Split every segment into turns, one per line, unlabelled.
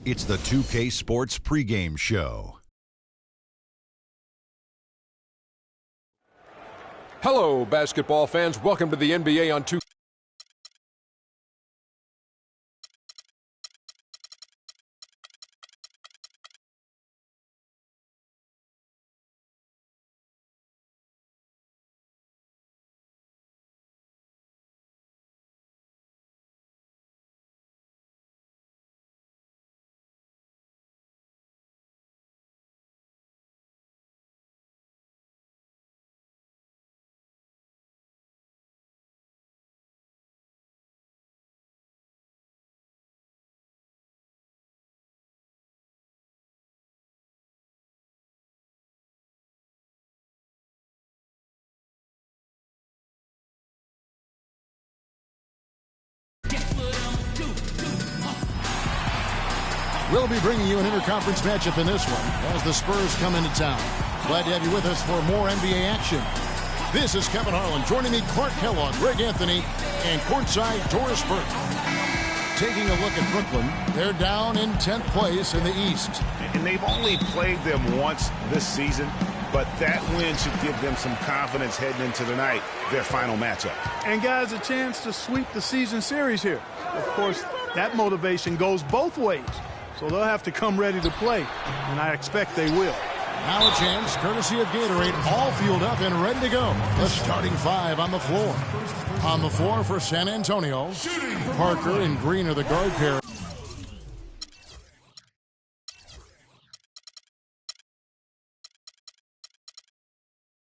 It's the 2K Sports pregame show.
Hello, basketball fans. Welcome to the NBA on 2K.
We'll be bringing you an interconference matchup in this one as the Spurs come into town. Glad to have you with us for more NBA action. This is Kevin Harlan. Joining me, Clark Kellogg, Greg Anthony, and courtside Doris Burke. Taking a look at Brooklyn, they're down in 10th place in the East.
And they've only played them once this season, but that win should give them some confidence heading into tonight, their final matchup.
And guys, a chance to sweep the season series here. Of course, that motivation goes both ways. So they'll have to come ready to play, and I expect they will.
Now a chance, courtesy of Gatorade, all fueled up and ready to go. The starting five on the floor. On the floor for San Antonio, Parker and Green are the guard pair.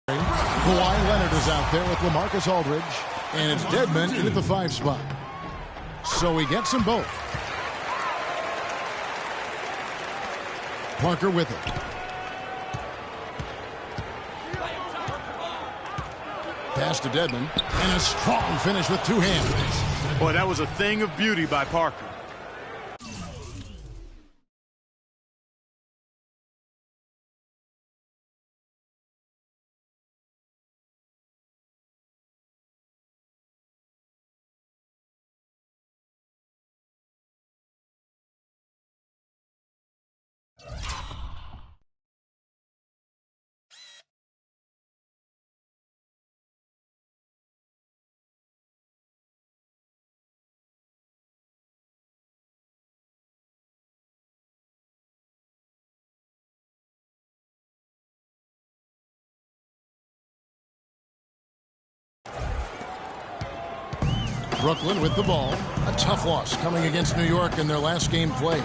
Kawhi Leonard is out there with LaMarcus Aldridge, and it's Dedmon in at the 5 spot. So he gets them both. Parker with it. Pass to Dedmon, and a strong finish with 2 hands.
Boy, that was a thing of beauty by Parker.
Brooklyn with the ball. A tough loss coming against New York in their last game played.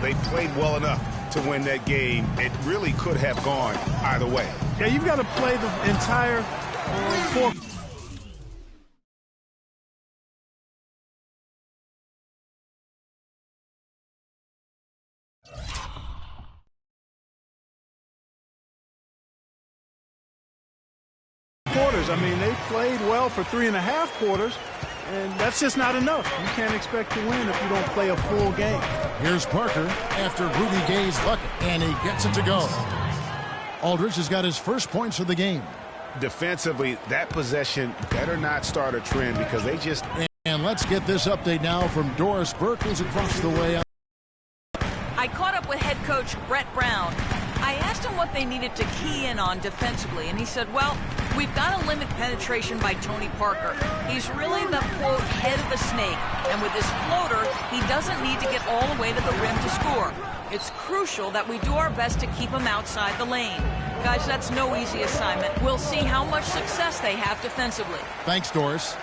They played well enough to win that game. It really could have gone either way.
Yeah, you've got to play the entire 4 quarters. I mean, they played well for 3.5 quarters, and that's just not enough. You can't expect to win if you don't play a full game.
Here's Parker after Rudy Gay's bucket, and he gets it to go. Aldridge has got his first points of the game.
Defensively, that possession better not start a trend because they just...
And let's get this update now from Doris Burke, who's across the way.
I caught up with head coach Brett Brown. I asked him what they needed to key in on defensively, and he said, well, we've got to limit penetration by Tony Parker. He's really the, quote, head of a snake, and with his floater, he doesn't need to get all the way to the rim to score. It's crucial that we do our best to keep him outside the lane. Guys, that's no easy assignment. We'll see how much success they have defensively.
Thanks, Doris.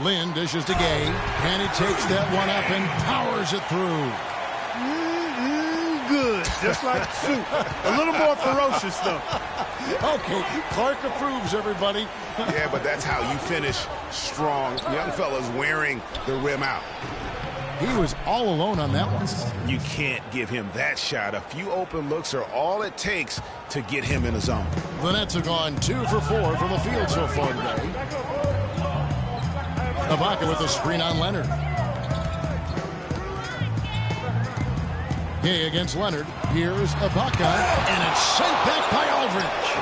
Lynn dishes to Gay, and he takes that one up and powers it through.
Good, just like soup. A little more ferocious, though.
Okay, Clark approves, everybody.
Yeah, but that's how you finish strong. Young fella's wearing the rim out.
He was all alone on that one.
You can't give him that shot. A few open looks are all it takes to get him in the zone.
The Nets have gone 2 for 4 from the field so far today. Ibaka with a screen on Leonard. Gay against Leonard. Here's Ibaka, and it's sent back by Aldridge.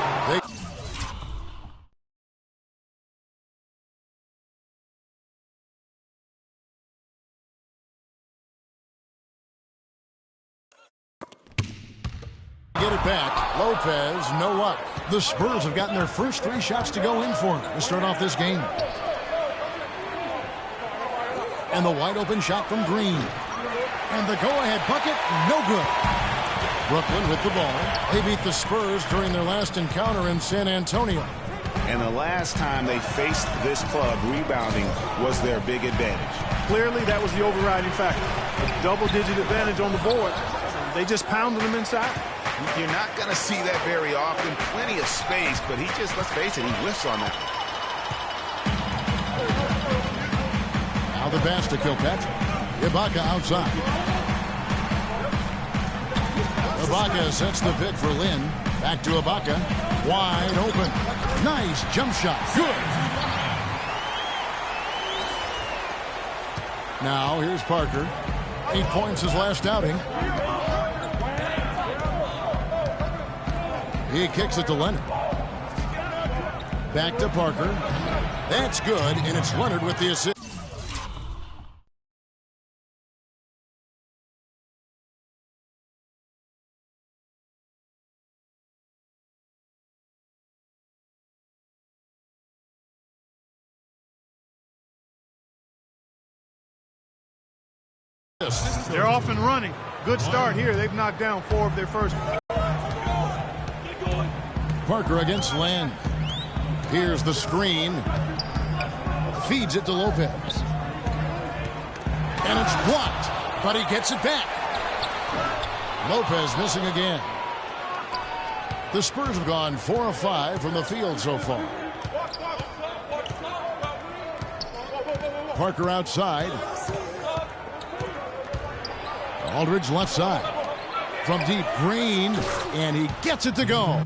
Get it back. Lopez, no luck. The Spurs have gotten their first 3 shots to go in for him to start off this game. And the wide open shot from Green. And the go-ahead bucket, no good. Brooklyn with the ball. They beat the Spurs during their last encounter in San Antonio.
And the last time they faced this club, rebounding was their big advantage.
Clearly, that was the overriding factor. A double-digit advantage on the board. They just pounded them inside.
You're not going to see that very often. Plenty of space, but he just, let's face it, he whiffs on that.
Now the pass to Kilpatrick. Ibaka outside. Ibaka sets the pick for Lynn. Back to Ibaka. Wide open. Nice jump shot. Good. Now here's Parker. 8 points his last outing. He kicks it to Leonard. Back to Parker. That's good, and it's Leonard with the assist.
They're off and running. Good start here. They've knocked down 4 of their first.
Parker against Len. Here's the screen. Feeds it to Lopez. And it's blocked, but he gets it back. Lopez missing again. The Spurs have gone 4 of 5 from the field so far. Parker outside. Aldridge left side. From deep, Green, and he gets it to go.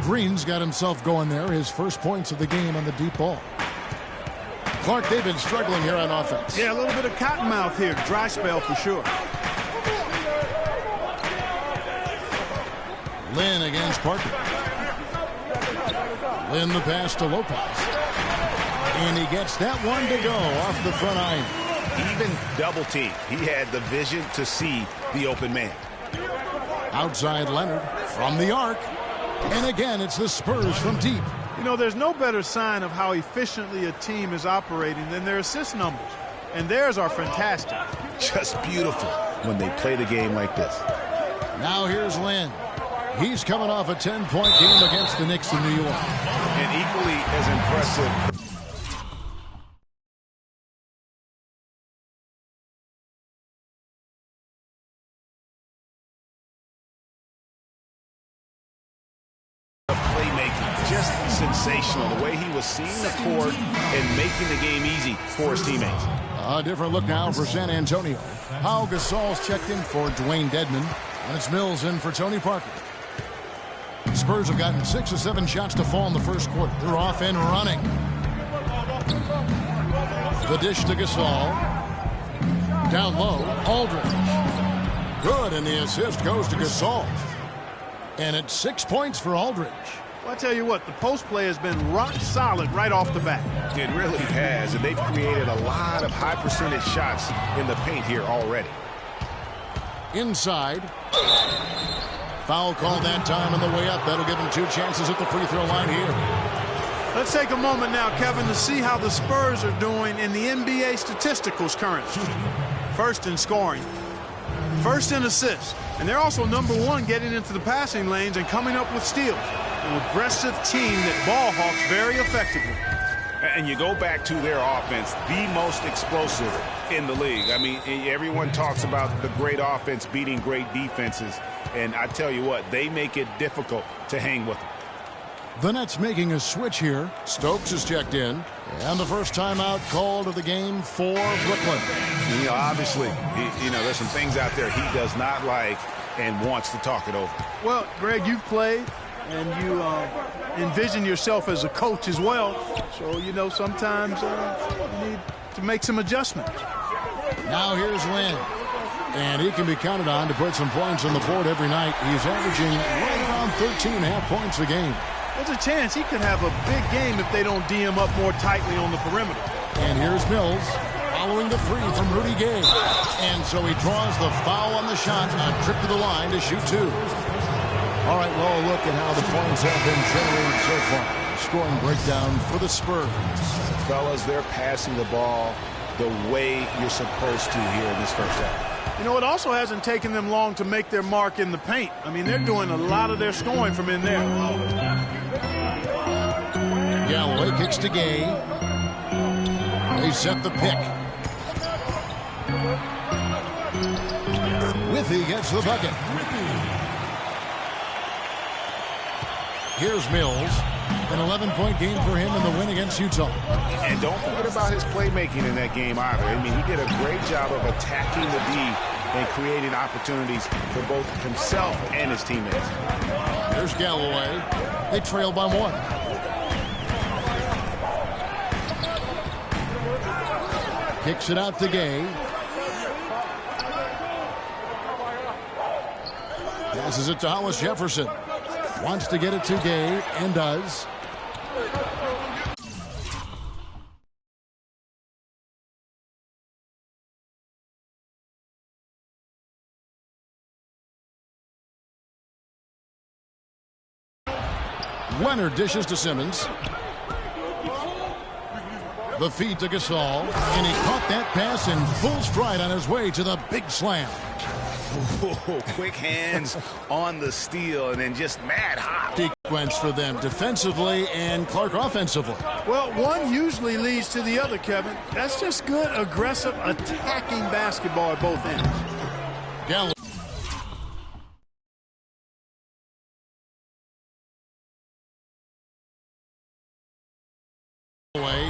Green's got himself going there. His first points of the game on the deep ball. Clark, they've been struggling here on offense.
Yeah, a little bit of cottonmouth here. Dry spell for sure.
Lynn against Parker. Lynn the pass to Lopez. And he gets that one to go off the front iron.
Even double team. He had the vision to see the open man.
Outside Leonard from the arc. And again, it's the Spurs from deep.
You know, there's no better sign of how efficiently a team is operating than their assist numbers. And theirs are fantastic.
Just beautiful when they play the game like this.
Now here's Lynn. He's coming off a 10-point game against the Knicks in New York.
And equally as impressive. Playmaking, just sensational. The way he was seeing the court and making the game easy for his teammates.
A different look now for San Antonio. Pau Gasol's checked in for Dwayne Dedmon. And it's Mills in for Tony Parker. Spurs have gotten 6 of 7 shots to fall in the first quarter. They're off and running. The dish to Gasol. Down low, Aldridge. Good, and the assist goes to Gasol. And it's 6 points for Aldridge.
Well, I tell you what, the post play has been rock solid right off the bat.
It really has, and they've created a lot of high percentage shots in the paint here already.
Inside. Foul called that time on the way up. That'll give him 2 chances at the free throw line here.
Let's take a moment now, Kevin, to see how the Spurs are doing in the NBA statisticals currently. First in scoring, first in assists, and they're also #1 getting into the passing lanes and coming up with steals. An aggressive team that ball hawks very effectively.
And you go back to their offense, the most explosive in the league. I mean, everyone talks about the great offense beating great defenses. And I tell you what, they make it difficult to hang with them.
The Nets making a switch here. Stokes is checked in. And the first timeout called of the game for Brooklyn.
You know, obviously, there's some things out there he does not like and wants to talk it over.
Well, Greg, you've played, and you envision yourself as a coach as well. So, sometimes you need to make some adjustments.
Now here's Lynn. And he can be counted on to put some points on the board every night. He's averaging right around 13.5 points a game.
There's a chance he could have a big game if they don't D him up more tightly on the perimeter.
And here's Mills following the three from Rudy Gay. And so he draws the foul on the shot, a trip to the line to shoot two. All right, well, a look at how the points have been generated so far. Scoring breakdown for the Spurs.
Fellas, they're passing the ball the way you're supposed to here in this first half.
You know, it also hasn't taken them long to make their mark in the paint. I mean, they're doing a lot of their scoring from in there.
Galloway kicks to Gay. They set the pick. Withy gets the bucket. Here's Mills. An 11-point game for him in the win against Utah.
And don't forget about his playmaking in that game either. I mean, he did a great job of attacking the D and creating opportunities for both himself and his teammates.
There's Galloway. They trail by one. Kicks it out to Gay. Passes it to Hollis Jefferson. Wants to get it to Gay and does. Leonard dishes to Simmons. The feed to Gasol, and he caught that pass in full stride on his way to the big slam.
Whoa, quick hands on the steal, and then just mad hop.
Sequence for them defensively and Clark offensively.
Well, one usually leads to the other, Kevin. That's just good, aggressive, attacking basketball at both ends.
Galloway.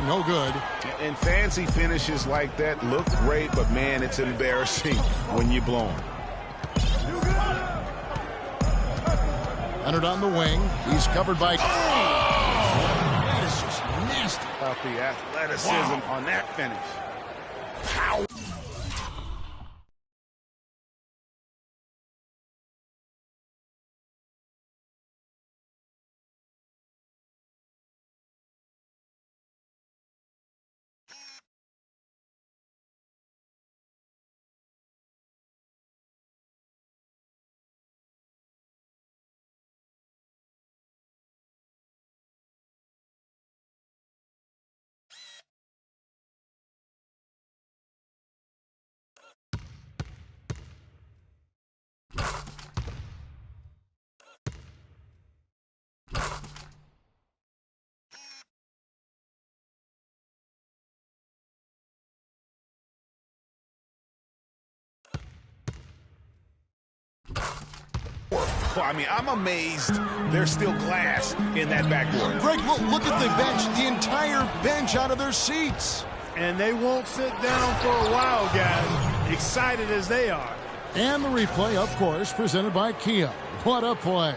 No good.
And fancy finishes like that look great, but man, it's embarrassing when you blow them.
Leonard on the wing. He's covered by... That is just nasty.
About the athleticism on that finish. Pow. I mean, I'm amazed there's still glass in that backboard.
Greg, look at the bench. The entire bench out of their seats.
And they won't sit down for a while, guys, excited as they are.
And the replay, of course, presented by Kia. What a play.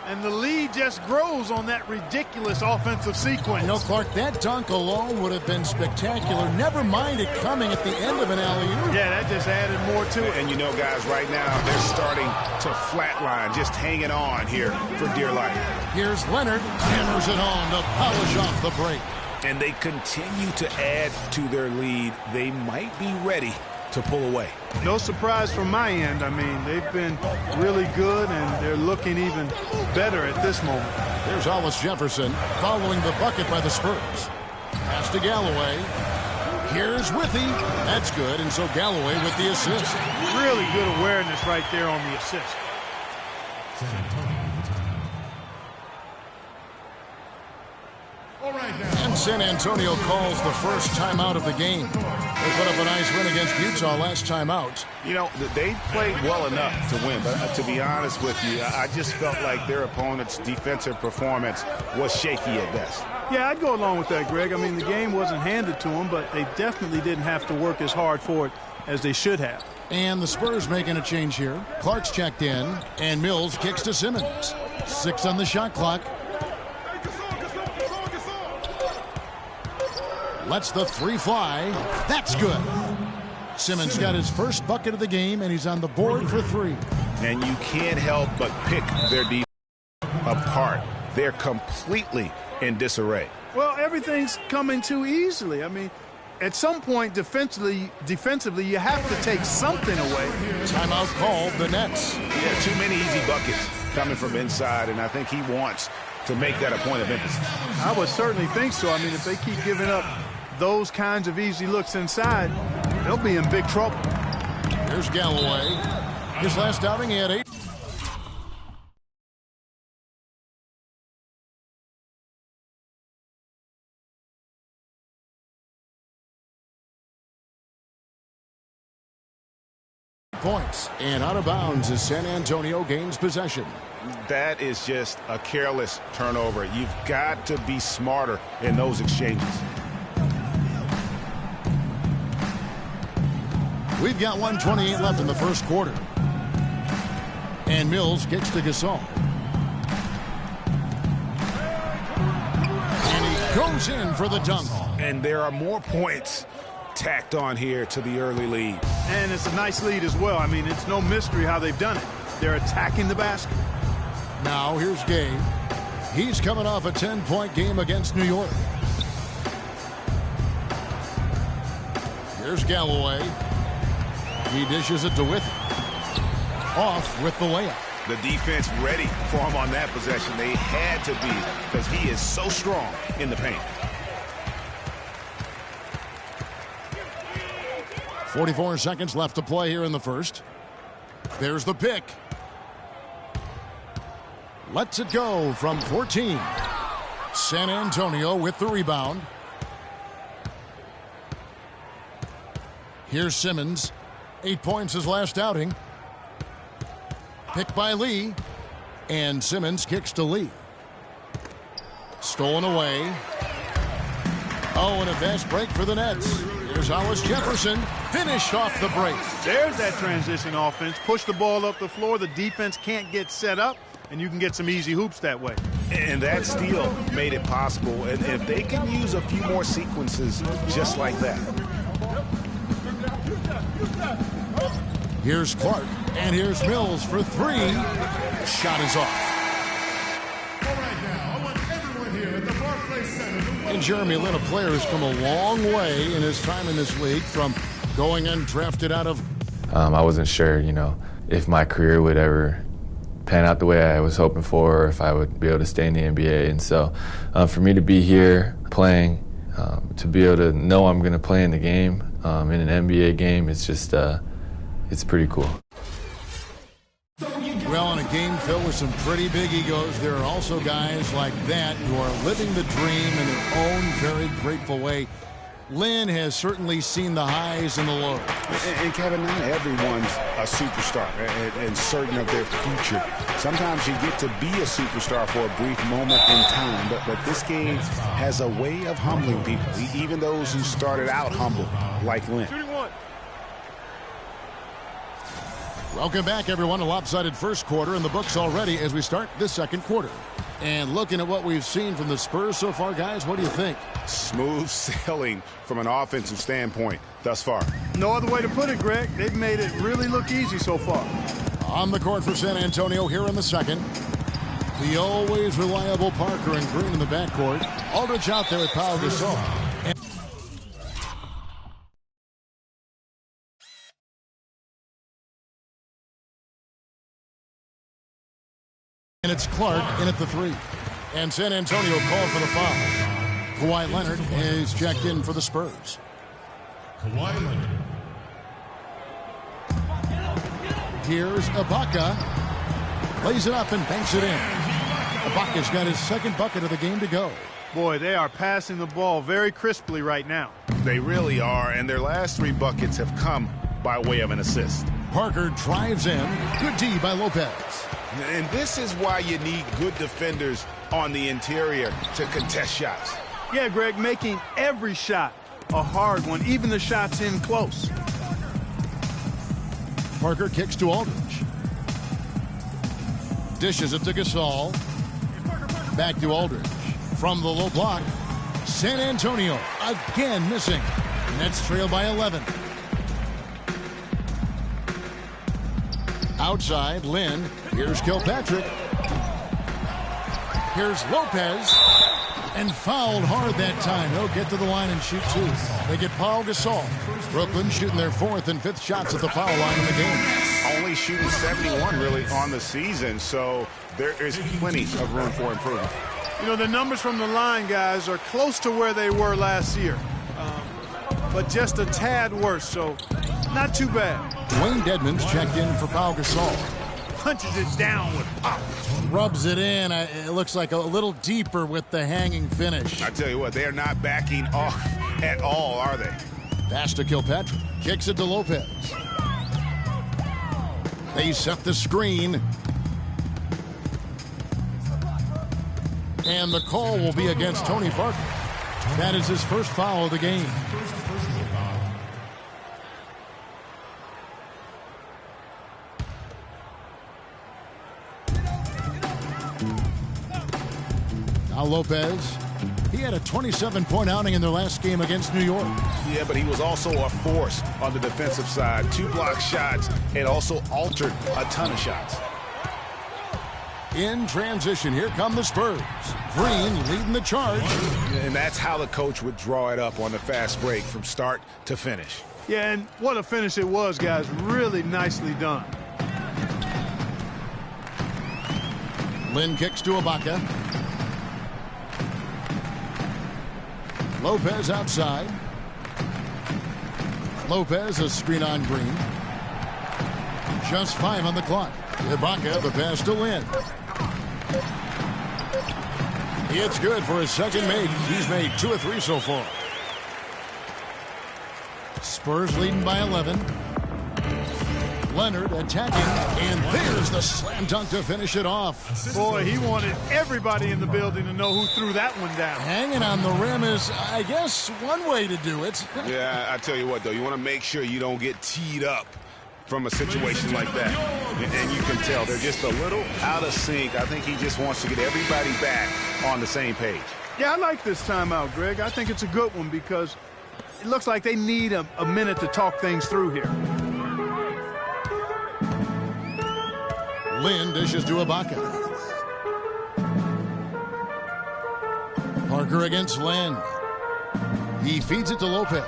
And the lead just grows on that ridiculous offensive sequence.
You know, Clark, that dunk alone would have been spectacular. Never mind it coming at the end of an alley-oop.
Yeah, that just added more to it.
And you know, guys, right now, they're starting to flatline, just hanging on here for dear life.
Here's Leonard. Hammers it home to polish off the break.
And they continue to add to their lead. They might be ready to pull away.
No surprise from my end. I mean, they've been really good, and they're looking even better at this moment.
There's Hollis Jefferson following the bucket by the Spurs. Pass to Galloway. Here's Withy. That's good, and so Galloway with the assist.
Really good awareness right there on the assist.
And San Antonio calls the first timeout of the game. They put up a nice win against Utah last time out.
You know, they played well enough to win, but to be honest with you, I just felt like their opponent's defensive performance was shaky at best.
Yeah, I'd go along with that, Greg. I mean, the game wasn't handed to them, but they definitely didn't have to work as hard for it as they should have.
And the Spurs making a change here. Clark's checked in, and Mills kicks to Simmons. 6 on the shot clock. Lets the three fly. That's good. Simmons got his first bucket of the game, and he's on the board for 3.
And you can't help but pick their defense apart they're completely in disarray.
Well, everything's coming too easily. I mean, at some point, defensively, you have to take something away.
Timeout called the Nets.
Yeah, too many easy buckets coming from inside, and I think he wants to make that a point of emphasis.
I would certainly think so. I mean, if they keep giving up those kinds of easy looks inside, they'll be in big trouble.
Here's Galloway. His last outing, he had 8. Points, and out of bounds as San Antonio gains possession.
That is just a careless turnover. You've got to be smarter in those exchanges.
We've got 1:28 left in the first quarter. And Mills kicks to Gasol. And he goes in for the dunk.
And there are more points tacked on here to the early lead.
And it's a nice lead as well. I mean, it's no mystery how they've done it. They're attacking the basket.
Now here's Gabe. He's coming off a 10-point game against New York. Here's Galloway. He dishes it to Withy. Off with the layup.
The defense ready for him on that possession. They had to be, because he is so strong in the paint.
44 seconds left to play here in the first. There's the pick. Lets it go from 14. San Antonio with the rebound. Here's Simmons. 8 points his last outing. Picked by Lee. And Simmons kicks to Lee. Stolen away. Oh, and a fast break for the Nets. Here's Hollis Jefferson. Finished off the break.
There's that transition offense. Push the ball up the floor. The defense can't get set up, and you can get some easy hoops that way.
And that steal made it possible. And if they can use a few more sequences just like that.
Here's Clark, and here's Mills for 3. The shot is off. And Jeremy Lin, a player who's come a long way in his time in this league from going undrafted out of...
I wasn't sure, if my career would ever pan out the way I was hoping for, or if I would be able to stay in the NBA. And so for me to be here playing, to be able to know I'm going to play in the game, in an NBA game, it's just... it's pretty cool.
Well, in a game filled with some pretty big egos, there are also guys like that who are living the dream in their own very grateful way. Lynn has certainly seen the highs and the lows.
And Kevin, not everyone's a superstar and certain of their future. Sometimes you get to be a superstar for a brief moment in time, but this game has a way of humbling people, even those who started out humble, like Lynn.
Welcome back, everyone. A lopsided first quarter in the books already as we start this second quarter. And looking at what we've seen from the Spurs so far, guys, what do you think?
Smooth sailing from an offensive standpoint thus far.
No other way to put it, Greg. They've made it really look easy so far.
On the court for San Antonio here in the second. The always reliable Parker and Green in the backcourt. Aldridge out there with Pau Gasol. And it's Clark in at the 3. And San Antonio called for the foul. Kawhi Leonard is checked in for the Spurs. Kawhi Leonard. Here's Ibaka. Lays it up and banks it in. Ibaka's got his second bucket of the game to go.
Boy, they are passing the ball very crisply right now.
They really are, and their last 3 buckets have come by way of an assist.
Parker drives in. Good D by Lopez.
And this is why you need good defenders on the interior to contest shots.
Yeah, Greg, making every shot a hard one, even the shots in close.
Parker kicks to Aldridge. Dishes it to Gasol. Back to Aldridge. From the low block, San Antonio again missing. Nets trail by 11. Outside, Lynn. Here's Kilpatrick. Here's Lopez. And fouled hard that time. He'll get to the line and shoot two. They get Paul Gasol. Brooklyn shooting their 4th and 5th shots at the foul line in the game.
Only shooting 71 really on the season, so there is plenty of room for improvement.
You know, the numbers from the line, guys, are close to where they were last year. But just a tad worse, so not too bad.
Wayne Dedmon's checked in for Paul Gasol.
Punches it down with pop.
Rubs it in. It looks like a little deeper with the hanging finish.
I tell you what, they are not backing off at all, are they?
Pass to Kilpatrick. Kicks it to Lopez. They set the screen. And the call will be against Tony Parker. That is his first foul of the game. Now Lopez, he had a 27-point outing in their last game against New York.
Yeah, but he was also a force on the defensive side. 2 block shots and also altered a ton of shots.
In transition, here come the Spurs. Green leading the charge.
And that's how the coach would draw it up on the fast break from start to finish.
Yeah, and what a finish it was, guys. Really nicely done.
Lynn kicks to Ibaka. Lopez outside. Lopez a screen on Green. Just 5 on the clock. Ibaka the pass to Lynn. It's good for his second make. He's made 2 of 3 so far. Spurs leading by 11. Leonard attacking, and there's the slam dunk to finish it off.
Boy, he wanted everybody in the building to know who threw that one down.
Hanging on the rim is, I guess, one way to do it.
Yeah, I tell you what, though, you want to make sure you don't get teed up from a situation like that. And you can tell they're just a little out of sync. I think he just wants to get everybody back on the same page.
Yeah, I like this timeout, Greg. I think it's a good one because it looks like they need a minute to talk things through here.
Lynn dishes to Ibaka. Parker against Lynn. He feeds it to Lopez.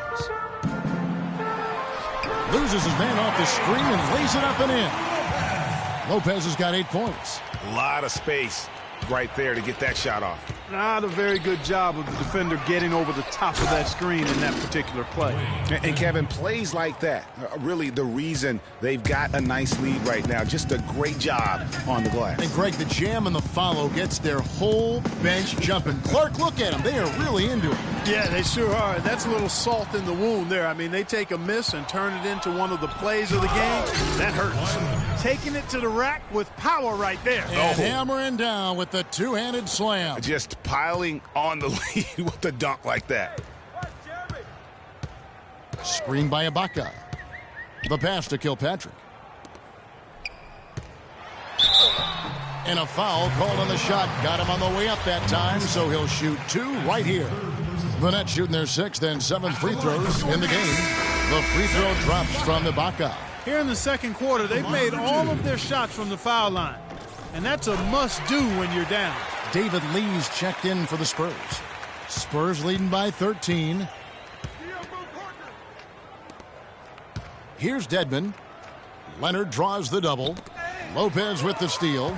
Loses his man off the screen and lays it up and in. Lopez has got 8 points.
A lot of space right there to get that shot off.
Not a very good job of the defender getting over the top of that screen in that particular play.
And Kevin, plays like that are really the reason they've got a nice lead right now. Just a great job on the glass.
And Greg, the jam and the follow gets their whole bench jumping. Clark, look at them. They are really into it.
Yeah, they sure are. That's a little salt in the wound there. I mean, they take a miss and turn it into one of the plays of the game. That hurts. Taking it to the rack with power right there.
And hammering down with the two-handed slam.
Just piling on the lead with a dunk like that.
Screen by Ibaka. The pass to Kilpatrick. And a foul called on the shot. Got him on the way up that time, so he'll shoot 2 right here. The Nets shooting their 6th and 7th free throws in the game. The free throw drops from Ibaka.
Here in the second quarter, they've made all of their shots from the foul line. And that's a must-do when you're down.
David Lee's checked in for the Spurs. Spurs leading by 13. Here's Dedmon. Leonard draws the double. Lopez with the steal.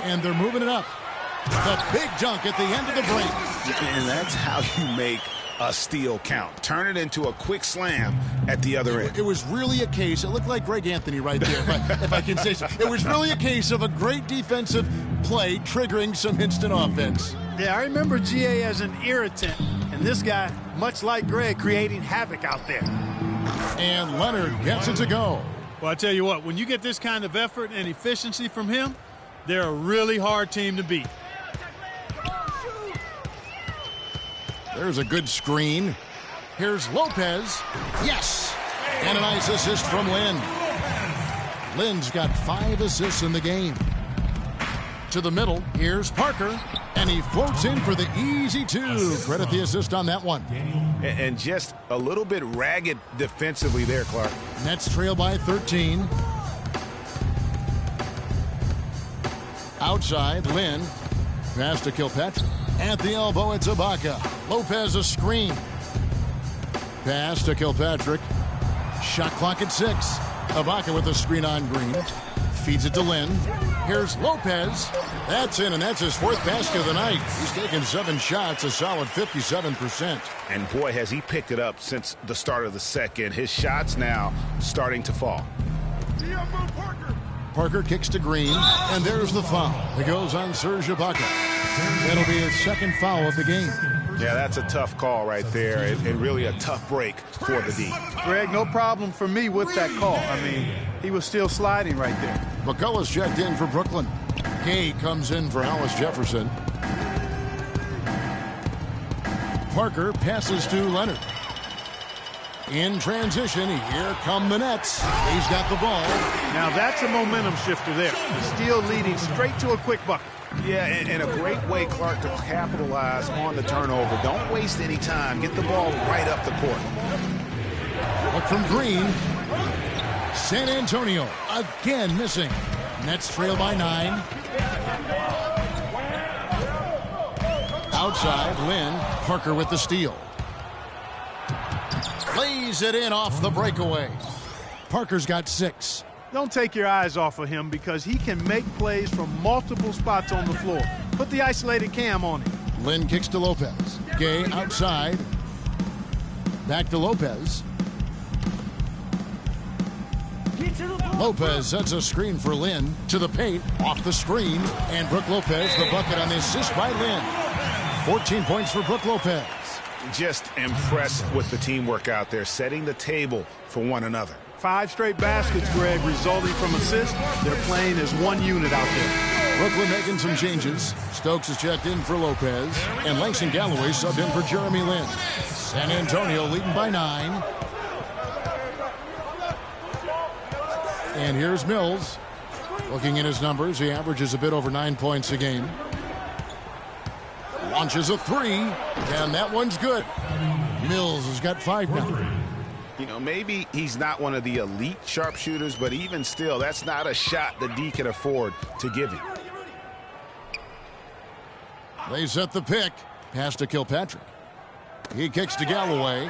And they're moving it up. The big dunk at the end of the break.
And that's how you make a steal count. Turn it into a quick slam at the other end.
It was really a case, it looked like Greg Anthony right there, if I can say so. It was really a case of a great defensive play triggering some instant offense.
Yeah, I remember GA as an irritant, and this guy, much like Greg, creating havoc out there.
And Leonard gets it to go.
Well, I tell you what, when you get this kind of effort and efficiency from him, they're a really hard team to beat.
There's a good screen. Here's Lopez. Yes! And a nice assist from Lynn. Lynn's got 5 assists in the game. To the middle, here's Parker. And he floats in for the easy 2. Credit the assist on that one.
And just a little bit ragged defensively there, Clark.
Nets trail by 13. Outside, Lynn. Pass to Kilpatrick. At the elbow, it's Ibaka. Lopez a screen. Pass to Kilpatrick. Shot clock at 6. Ibaka with a screen on Green. Feeds it to Lynn. Here's Lopez. That's in, and that's his 4th basket of the night. He's taken 7 shots, a solid 57%.
And boy, has he picked it up since the start of the second. His shots now starting to fall.
Parker kicks to Green, and there's the foul. It goes on Serge Ibaka. That'll be his 2nd foul of the game.
Yeah, that's a tough call right there, and really a tough break for the D.
Greg, no problem for me with that call. I mean, he was still sliding right there.
McCullough's checked in for Brooklyn. Gay comes in for Hollis Jefferson. Parker passes to Leonard. In transition, here come the Nets. He's got the ball.
Now that's a momentum shifter there. The steal leading straight to a quick bucket.
Yeah, and a great way, Clark, to capitalize on the turnover. Don't waste any time. Get the ball right up the court.
Look from Green. San Antonio again missing. Nets trail by 9. Outside, Lynn. Parker with the steal. Lays it in off the breakaway. Parker's got 6.
Don't take your eyes off of him because he can make plays from multiple spots on the floor. Put the isolated cam on him.
Lynn kicks to Lopez. Gay outside. Back to Lopez. Lopez sets a screen for Lynn. To the paint. Off the screen. And Brook Lopez, the bucket on the assist by Lynn. 14 points for Brook Lopez.
Just impressed with the teamwork out there, setting the table for one another.
5 straight baskets, Greg, resulting from assists. They're playing as one unit out there.
Brooklyn making some changes. Stokes is checked in for Lopez. And Langston Galloway subbed in for Jeremy Lin. San Antonio leading by 9. And here's Mills. Looking at his numbers, he averages a bit over 9 points a game. Launches a 3, and that one's good. Mills has got 5 now.
You know, maybe he's not one of the elite sharpshooters, but even still, that's not a shot the D can afford to give him.
They set the pick. Pass to Kilpatrick. He kicks to Galloway.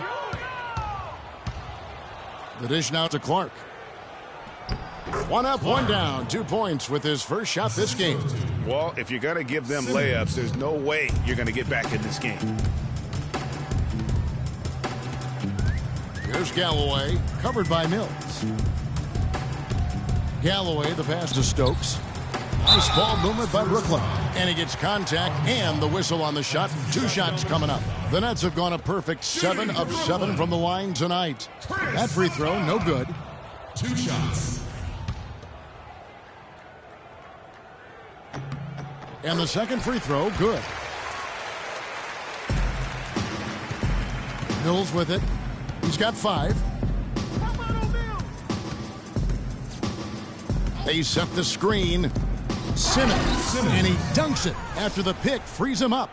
The dish now to Clark. 1 up, 1 down. 2 points with his first shot this game.
Well, if you're going to give them layups, there's no way you're going to get back in this game.
Here's Galloway, covered by Mills. Galloway, the pass to Stokes. Nice ball movement by Brooklyn. And he gets contact and the whistle on the shot. 2 shots coming up. The Nets have gone a perfect 7 of 7 from the line tonight. That free throw, no good.
2 shots.
And the second free throw, good. Mills with it. He's got 5. They set the screen. Simmons. And he dunks it after the pick frees him up.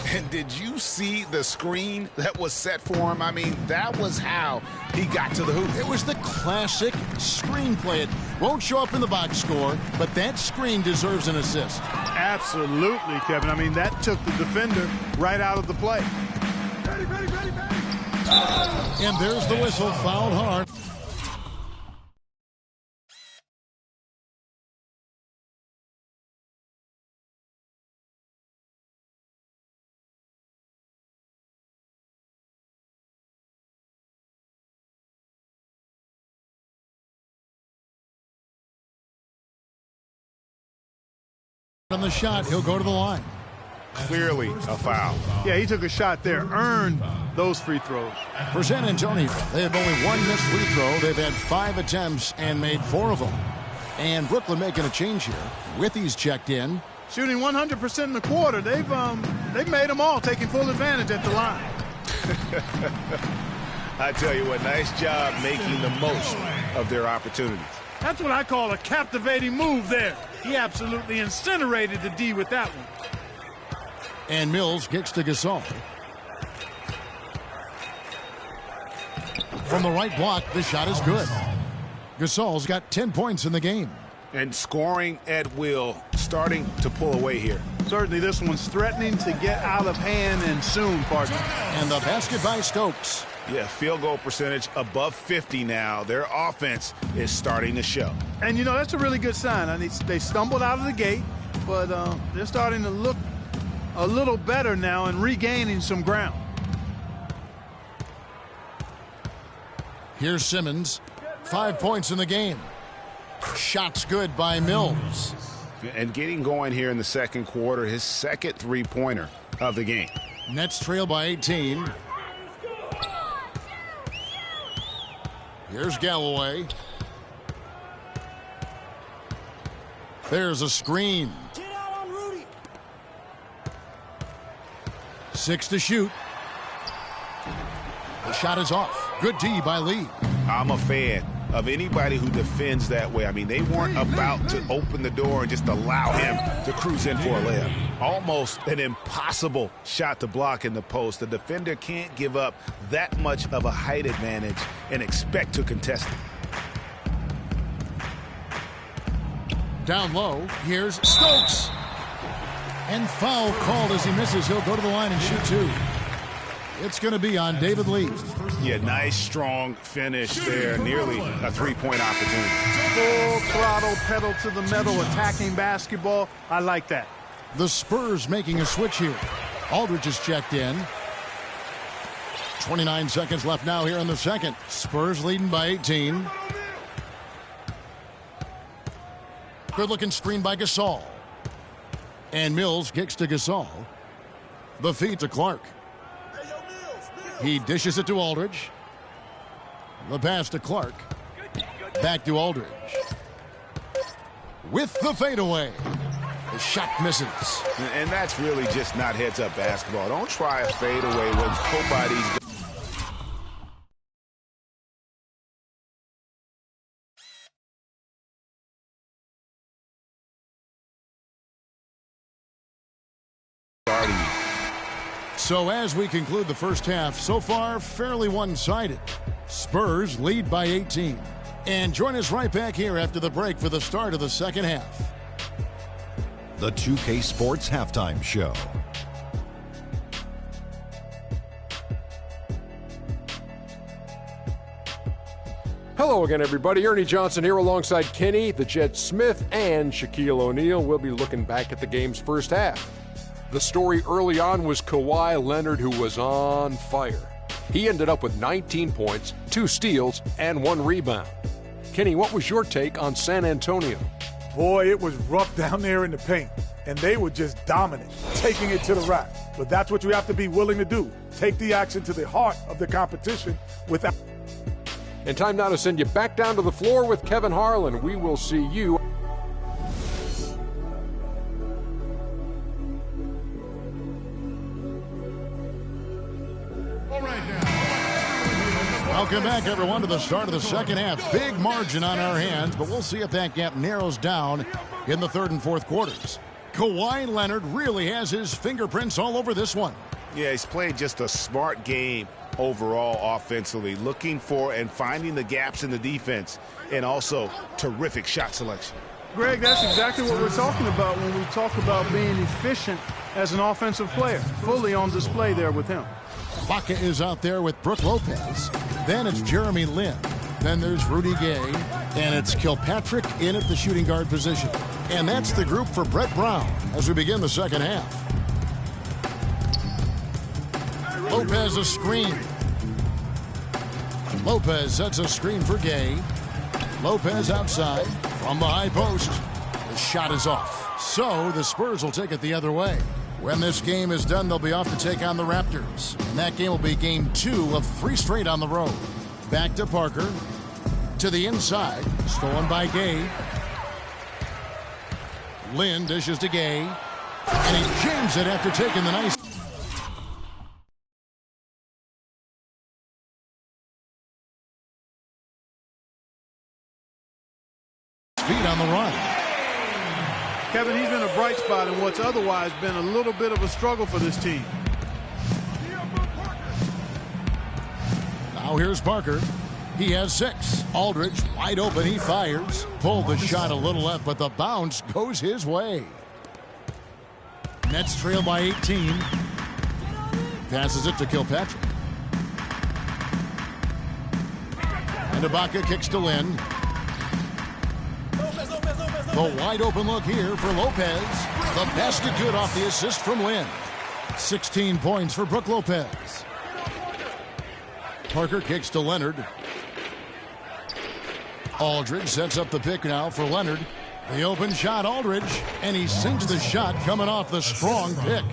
And did you see the screen that was set for him? I mean, that was how he got to the hoop.
It was the classic screenplay. It won't show up in the box score, but that screen deserves an assist.
Absolutely, Kevin. I mean, that took the defender right out of the play.
And there's the whistle, fouled hard. On the shot, he'll go to the line.
Clearly a foul.
Yeah, he took a shot there, earned those free throws.
For San Antonio, they have only 1 missed free throw. They've had 5 attempts and made 4 of them. And Brooklyn making a change here. Withy's checked in.
Shooting 100% in the quarter. They've made them all, taking full advantage at the line.
I tell you what, nice job making the most of their opportunities.
That's what I call a captivating move there. He absolutely incinerated the D with that one.
And Mills kicks to Gasol. From the right block, the shot is good. Gasol's got 10 points in the game.
And scoring at will starting to pull away here.
Certainly this one's threatening to get out of hand, and soon, partner.
And the basket by Stokes.
Yeah, field goal percentage above 50 now. Their offense is starting to show.
And, you know, that's a really good sign. I mean, they stumbled out of the gate, but they're starting to look a little better now and regaining some ground.
Here's Simmons. 5 points in the game. Shots good by Mills.
And getting going here in the second quarter, his second three-pointer of the game.
Nets trail by 18. Here's Galloway. There's a screen. 6 to shoot. The shot is off. Good D by Lee.
I'm a fan of anybody who defends that way. I mean, they weren't about to open the door and just allow him to cruise in for a layup. Almost an impossible shot to block in the post. The defender can't give up that much of a height advantage and expect to contest it.
Down low, here's Stokes. And foul called as he misses. He'll go to the line and shoot 2. It's going to be on David Lee.
Yeah, nice, strong finish there. Nearly a three-point opportunity.
Full throttle, pedal to the metal, attacking basketball. I like that.
The Spurs making a switch here. Aldridge is checked in. 29 seconds left now here in the second. Spurs leading by 18. Good-looking screen by Gasol. And Mills kicks to Gasol. The feed to Clark. He dishes it to Aldridge. The pass to Clark. Back to Aldridge. With the fadeaway. The shot misses.
And that's really just not heads-up basketball. Don't try a fadeaway when nobody's...
So as we conclude the first half, so far fairly one-sided. Spurs lead by 18. And join us right back here after the break for the start of the second half.
The 2K Sports Halftime Show.
Hello again, everybody. Ernie Johnson here alongside Kenny, the Jet Smith, and Shaquille O'Neal. We'll be looking back at the game's first half. The story early on was Kawhi Leonard, who was on fire. He ended up with 19 points, 2 steals, and 1 rebound. Kenny, what was your take on San Antonio?
Boy, it was rough down there in the paint, and they were just dominant, taking it to the rack. But that's what you have to be willing to do. Take the action to the heart of the competition without...
And time now to send you back down to the floor with Kevin Harlan. We will see you...
Welcome back, everyone, to the start of the second half. Big margin on our hands, but we'll see if that gap narrows down in the third and fourth quarters. Kawhi Leonard really has his fingerprints all over this one.
Yeah, he's played just a smart game overall offensively, looking for and finding the gaps in the defense, and also terrific shot selection.
Greg, that's exactly what we're talking about when we talk about being efficient as an offensive player. Fully on display there with him.
Baca is out there with Brook Lopez. Then it's Jeremy Lin. Then there's Rudy Gay. And it's Kilpatrick in at the shooting guard position. And that's the group for Brett Brown as we begin the second half. Lopez a screen. Lopez sets a screen for Gay. Lopez outside from the high post. The shot is off. So the Spurs will take it the other way. When this game is done, they'll be off to take on the Raptors. And that game will be game 2 of 3 straight on the road. Back to Parker. To the inside. Stolen by Gay. Lynn dishes to Gay. And he jams it after taking the nice... feet on the run.
Kevin, he's been a bright spot in what's otherwise been a little bit of a struggle for this team.
Now here's Parker. He has 6. Aldridge wide open. He fires. Pulled the shot a little left, but the bounce goes his way. Nets trail by 18. Passes it to Kilpatrick. And Ibaka kicks to Lynn. The wide open look here for Lopez. The basket good off the assist from Lynn. 16 points for Brook Lopez. Parker kicks to Leonard. Aldridge sets up the pick now for Leonard. The open shot, Aldridge, and he sinks the shot coming off the strong pick.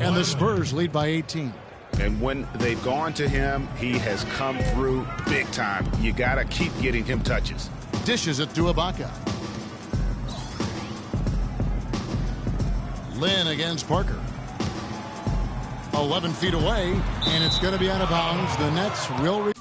And the Spurs lead by 18.
And when they've gone to him, he has come through big time. You got to keep getting him touches.
Dishes it to Ibaka. Lynn against Parker. 11 feet away, and it's going to be out of bounds. The Nets will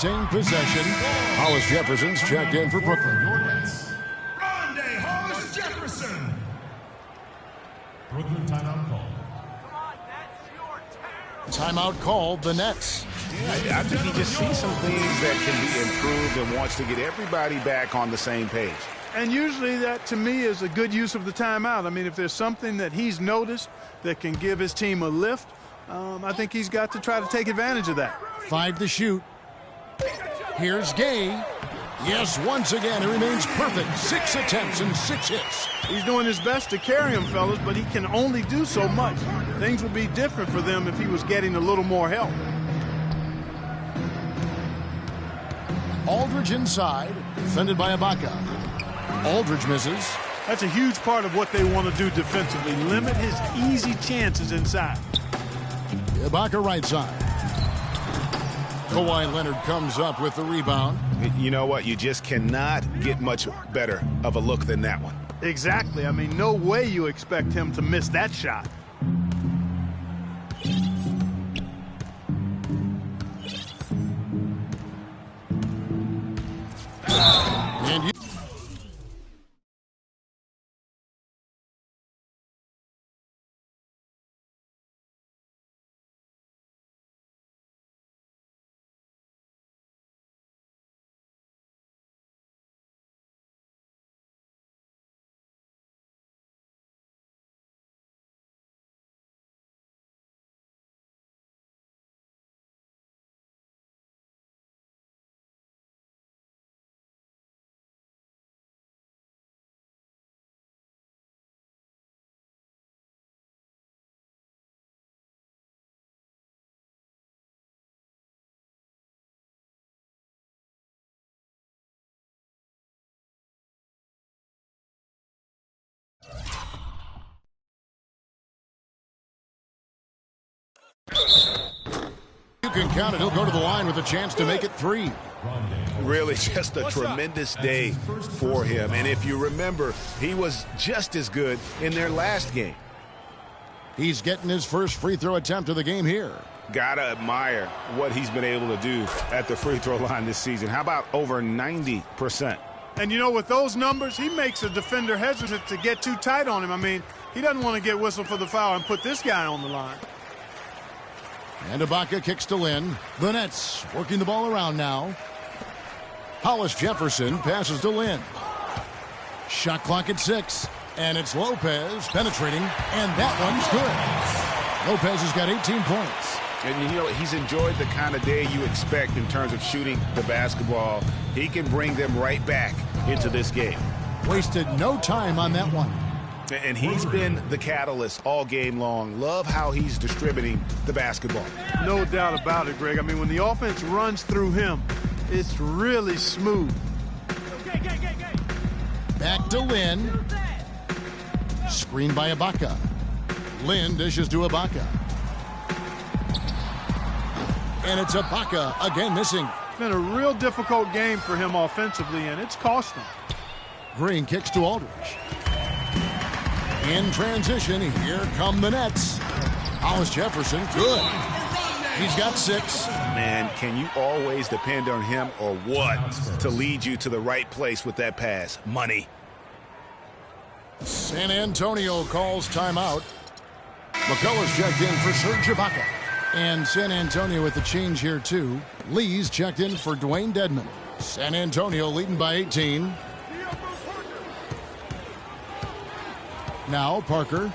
retain possession. Hollis Jefferson's checked in for Brooklyn.
Hollis Jefferson. Brooklyn timeout call.
Timeout called the Nets.
Yeah, I think he just sees some things that can be improved and wants to get everybody back on the same page.
And usually that, to me, is a good use of the timeout. I mean, if there's something that he's noticed that can give his team a lift, I think he's got to try to take advantage of that.
5 to shoot. Here's Gay. Yes, once again, he remains perfect. 6 attempts and 6 hits.
He's doing his best to carry him, fellas, but he can only do so much. Things would be different for them if he was getting a little more help.
Aldridge inside, defended by Ibaka. Aldridge misses.
That's a huge part of what they want to do defensively. Limit his easy chances inside.
Ibaka right side. Kawhi Leonard comes up with the rebound.
You know what? You just cannot get much better of a look than that one.
Exactly. I mean, no way you expect him to miss that shot.
And you can count it. He'll go to the line with a chance to make it 3.
Really just a tremendous day for him. And if you remember, he was just as good in their last game.
He's getting his first free throw attempt of the game here.
Gotta admire what he's been able to do at the free throw line this season. How about over 90%?
And, you know, with those numbers, he makes a defender hesitant to get too tight on him. I mean, he doesn't want to get whistled for the foul and put this guy on the line.
And Ibaka kicks to Lynn. The Nets working the ball around now. Hollis Jefferson passes to Lynn. Shot clock at 6. And it's Lopez penetrating. And that one's good. Lopez has got 18 points.
And, you know, he's enjoyed the kind of day you expect in terms of shooting the basketball. He can bring them right back into this game.
Wasted no time on that one.
And he's been the catalyst all game long. Love how he's distributing the basketball.
No doubt about it, Greg. I mean, when the offense runs through him, it's really smooth.
Back to Lynn. Screen by Ibaka. Lynn dishes to Ibaka. And it's Ibaka again missing.
It's been a real difficult game for him offensively, and it's cost him.
Green kicks to Aldridge. In transition, here come the Nets. Hollis Jefferson, good. He's got 6.
Man, can you always depend on him or what to lead you to the right place with that pass? Money.
San Antonio calls timeout. McCullough's checked in for Serge Ibaka. And San Antonio with the change here, too. Lee's checked in for Dwayne Dedmon. San Antonio leading by 18. Now Parker.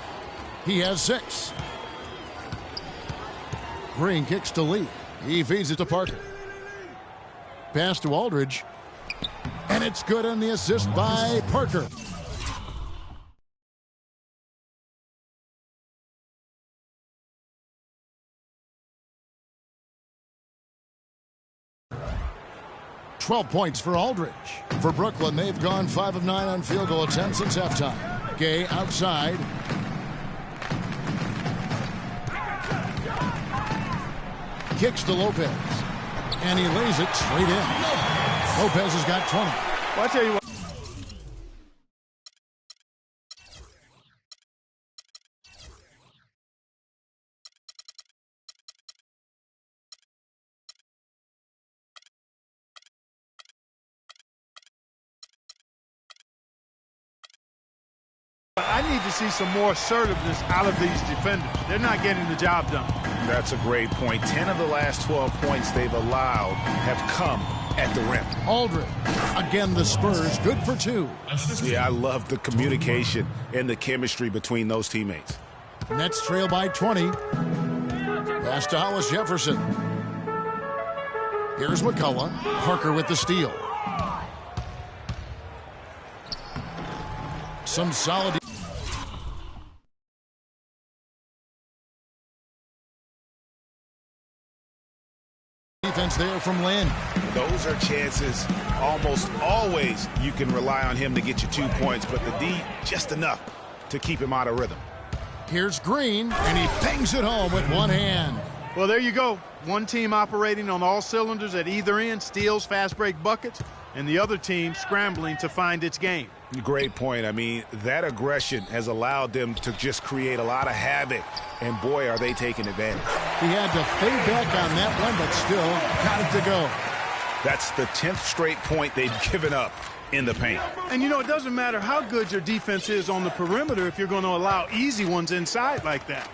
He has 6. Green kicks to Lee. He feeds it to Parker. Pass to Aldridge. And it's good on the assist by Parker. .12 points for Aldridge. For Brooklyn, they've gone 5 of 9 on field goal attempts since halftime. Gay outside. Kicks to Lopez. And he lays it straight in. Lopez has got 20.
Well, I tell you what. to see some more assertiveness out of these defenders. They're not getting the job done.
That's a great point. 10 of the last 12 points they've allowed have come at the rim.
Aldridge. Again, the Spurs good for 2.
Yeah, I love the communication and the chemistry between those teammates.
Nets trail by 20. Pass to Hollis Jefferson. Here's McCullough. Parker with the steal. Some solid defense there from Lynn.
Those are chances almost always you can rely on him to get you 2 points, but the D just enough to keep him out of rhythm.
Here's Green, and he bangs it home with one hand.
Well, there you go. One team operating on all cylinders at either end, steals, fast break buckets, and the other team scrambling to find its game.
Great point. I mean, that aggression has allowed them to just create a lot of havoc, and boy, are they taking advantage.
He had to fade back on that one, but still got it to go.
That's the 10th straight point they've given up in the paint.
And, you know, it doesn't matter how good your defense is on the perimeter if you're going to allow easy ones inside like that.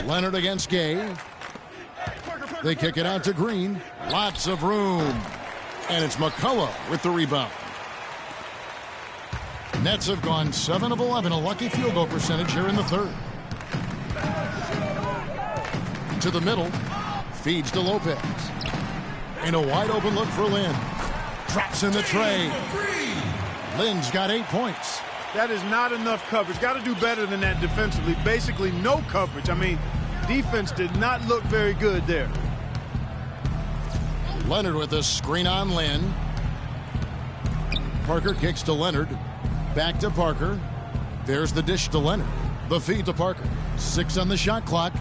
Leonard against Gay. They kick it out to Green. Lots of room. And it's McCullough with the rebound. Nets have gone 7 of 11, a lucky field goal percentage here in the third. To the middle. Feeds to Lopez. And a wide open look for Lynn. Drops in the tray. Lynn's got 8 points.
That is not enough coverage. Got to do better than that defensively. Basically no coverage. I mean, defense did not look very good there.
Leonard with a screen on Lynn. Parker kicks to Leonard. Back to Parker. There's the dish to Leonard. The feed to Parker. 6 on the shot clock.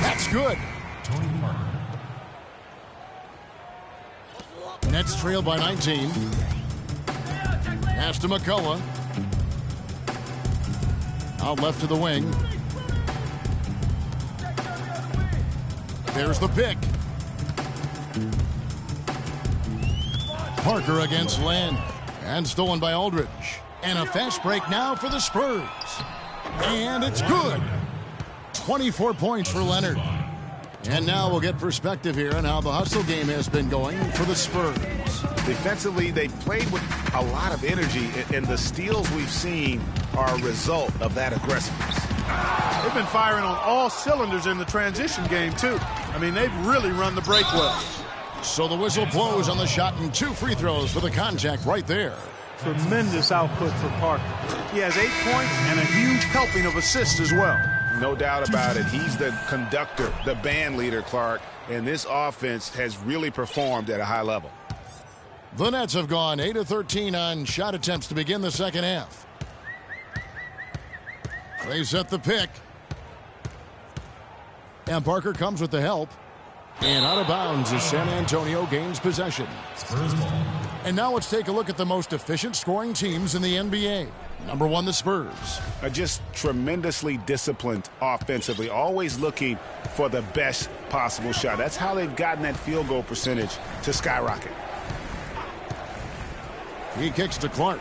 That's good. Tony Parker. Nets trail by 19. Pass to McCullough. Out left to the wing. There's the pick. Parker against Lynn. And stolen by Aldridge. And a fast break now for the Spurs. And it's good. 24 points for Leonard. And now we'll get perspective here on how the hustle game has been going for the Spurs.
Defensively, they've played with a lot of energy, and the steals we've seen are a result of that aggressiveness.
They've been firing on all cylinders in the transition game, too. I mean, they've really run the break well.
So the whistle blows on the shot and 2 free throws for the contact right there.
Tremendous output for Parker. He has 8 points and a huge helping of assists as well.
No doubt about it. He's the conductor, the band leader, Clark, and this offense has really performed at a high level.
The Nets have gone 8 of 13 on shot attempts to begin the second half. They set the pick. And Parker comes with the help. And out of bounds as San Antonio gains possession. And now let's take a look at the most efficient scoring teams in the NBA. Number 1, the Spurs.
Are just tremendously disciplined offensively, always looking for the best possible shot. That's how they've gotten that field goal percentage to skyrocket.
He kicks to Clark.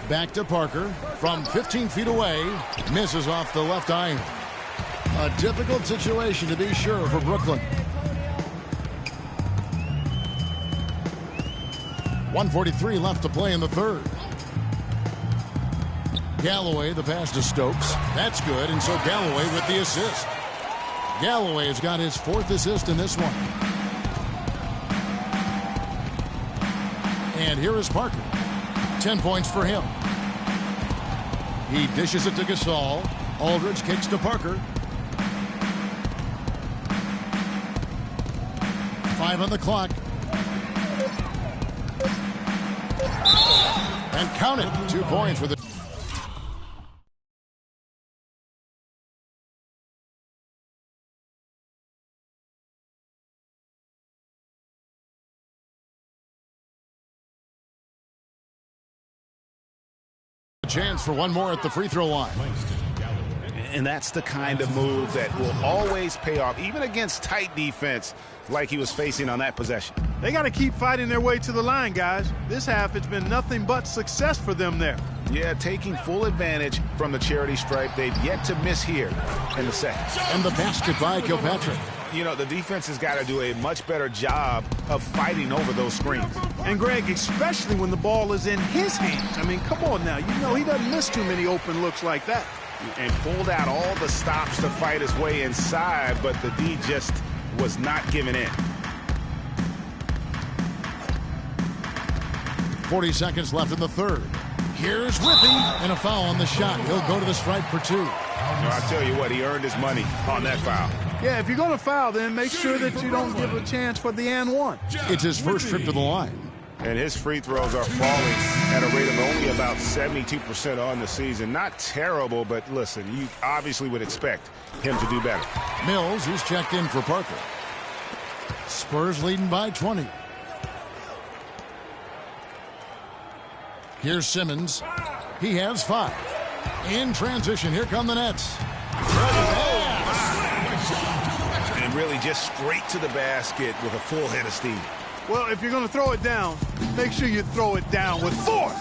Back to Parker from 15 feet away. Misses off the left iron. A difficult situation to be sure for Brooklyn. 1:43 left to play in the third. Galloway, the pass to Stokes. That's good, and so Galloway with the assist. Galloway has got his 4th assist in this one. And here is Parker. 10 points for him. He dishes it to Gasol. Aldridge kicks to Parker. 5 on the clock. And count it. 2 points for the... chance for one more at the free throw line.
And that's the kind of move that will always pay off, even against tight defense like he was facing on that possession.
They got to keep fighting their way to the line, guys. This half, it's been nothing but success for them there.
Yeah, taking full advantage from the charity stripe. They've yet to miss here in the second.
And the basket by Kilpatrick.
You know, the defense has got to do a much better job of fighting over those screens.
And, Greg, especially when the ball is in his hands. I mean, come on now. You know he doesn't miss too many open looks like that.
And pulled out all the stops to fight his way inside, but the D just was not giving in.
40 seconds left in the third. Here's Whippy, and a foul on the shot. He'll go to the stripe for 2.
I tell you what, he earned his money on that foul.
Yeah, if you're going to foul, then make sure that you don't give a chance for the and one.
It's his first trip to the line.
And his free throws are falling at a rate of only about 72% on the season. Not terrible, but listen, you obviously would expect him to do better.
Mills, who's checked in for Parker. Spurs leading by 20. Here's Simmons. He has 5. In transition, here come the Nets.
And really just straight to the basket with a full head of steam.
Well, if you're going to throw it down, make sure you throw it down with force.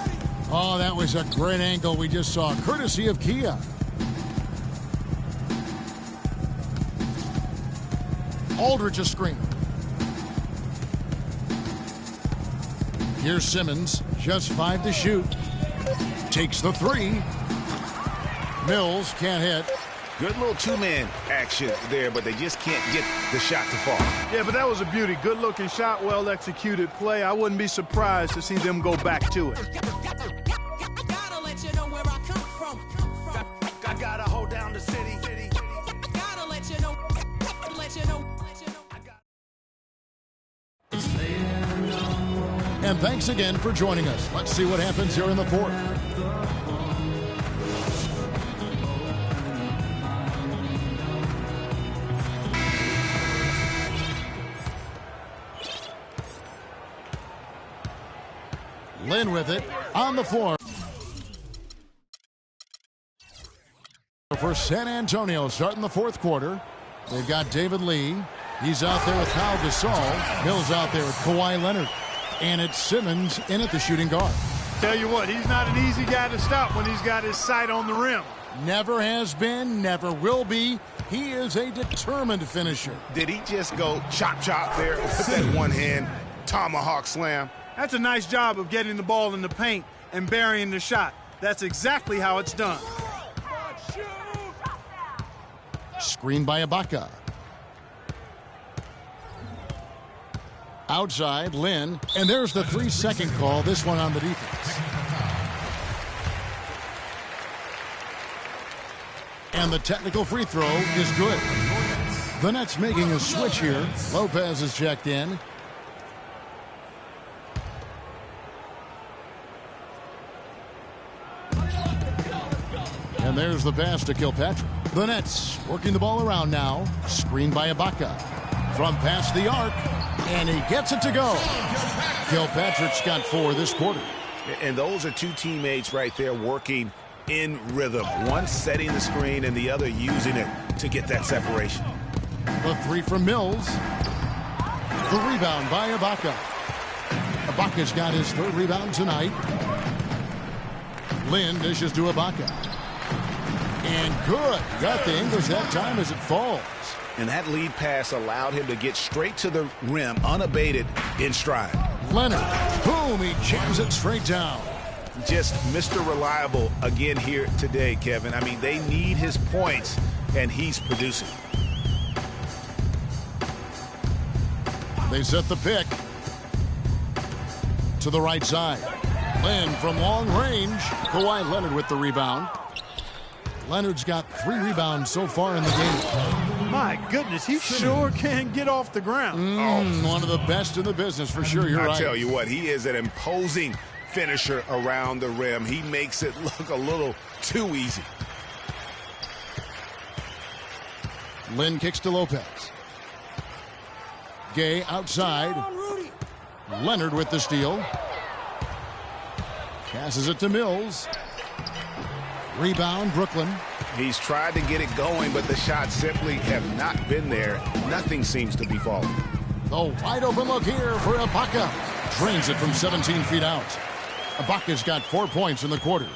Oh, that was a great angle we just saw, courtesy of Kia. Aldridge a screen. Here's Simmons, just 5 to shoot. Takes the 3. Mills can't hit.
Good little two-man action there, but they just can't get the shot to fall.
Yeah, but that was a beauty. Good-looking shot, well-executed play. I wouldn't be surprised to see them go back to it.
Gotta let you know where I come from.
I gotta hold down the city.
Gotta let you know.
And thanks again for joining us. Let's see what happens here in the fourth. Lynn with it on the floor. For San Antonio starting the fourth quarter. They've got David Lee. He's out there with Pau Gasol. Mills out there with Kawhi Leonard. And it's Simmons in at the shooting guard.
Tell you what, he's not an easy guy to stop when he's got his sight on the rim.
Never has been, never will be. He is a determined finisher.
Did he just go chop there with that one hand tomahawk slam?
That's a nice job of getting the ball in the paint and burying the shot. That's exactly how it's done.
Screen by Ibaka. Outside, Lynn. And there's the 3-second call, this one on the defense. And the technical free throw is good. The Nets making a switch here. Lopez is checked in. And there's the pass to Kilpatrick. The Nets working the ball around now. Screen by Ibaka. From past the arc. And he gets it to go. Kilpatrick's got 4 this quarter.
And those are two teammates right there working in rhythm. One setting the screen and the other using it to get that separation.
The 3 from Mills. The rebound by Ibaka. Ibaka's got his 3rd rebound tonight. Lynn dishes to Ibaka. And good. Got the English that time as it falls.
And that lead pass allowed him to get straight to the rim, unabated in stride.
Leonard, boom, he jams it straight down.
Just Mr. Reliable again here today, Kevin. I mean, they need his points, and he's producing.
They set the pick. To the right side. Lynn from long range. Kawhi Leonard with the rebound. Leonard's got 3 rebounds so far in the game.
My goodness, he sure can get off the ground.
One of the best in the business for sure. You're right.
I tell you what, he is an imposing finisher around the rim. He makes it look a little too easy.
Lynn kicks to Lopez. Gay outside. Leonard with the steal. Passes it to Mills. Rebound, Brooklyn.
He's tried to get it going, but the shots simply have not been there. Nothing seems to be falling.
The wide open look here for Ibaka. Drains it from 17 feet out. Ibaka's got 4 points in the quarter.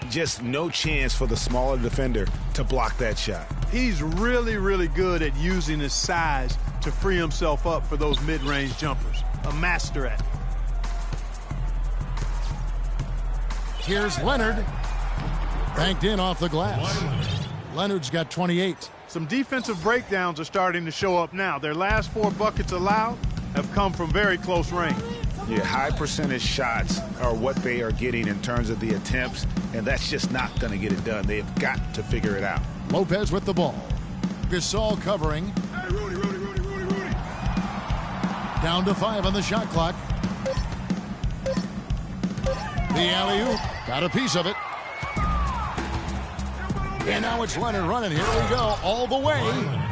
Just no chance for the smaller defender to block that shot.
He's really, really good at using his size to free himself up for those mid-range jumpers. A master at it.
Here's Leonard. Banked in off the glass. Leonard's got 28.
Some defensive breakdowns are starting to show up now. Their last 4 buckets allowed have come from very close range.
Yeah, high percentage shots are what they are getting in terms of the attempts, and that's just not going to get it done. They've got to figure it out.
Lopez with the ball. Gasol covering. Down to 5 on the shot clock. The alley-oop. Got a piece of it. And now it's Leonard running. Here we go. All the way.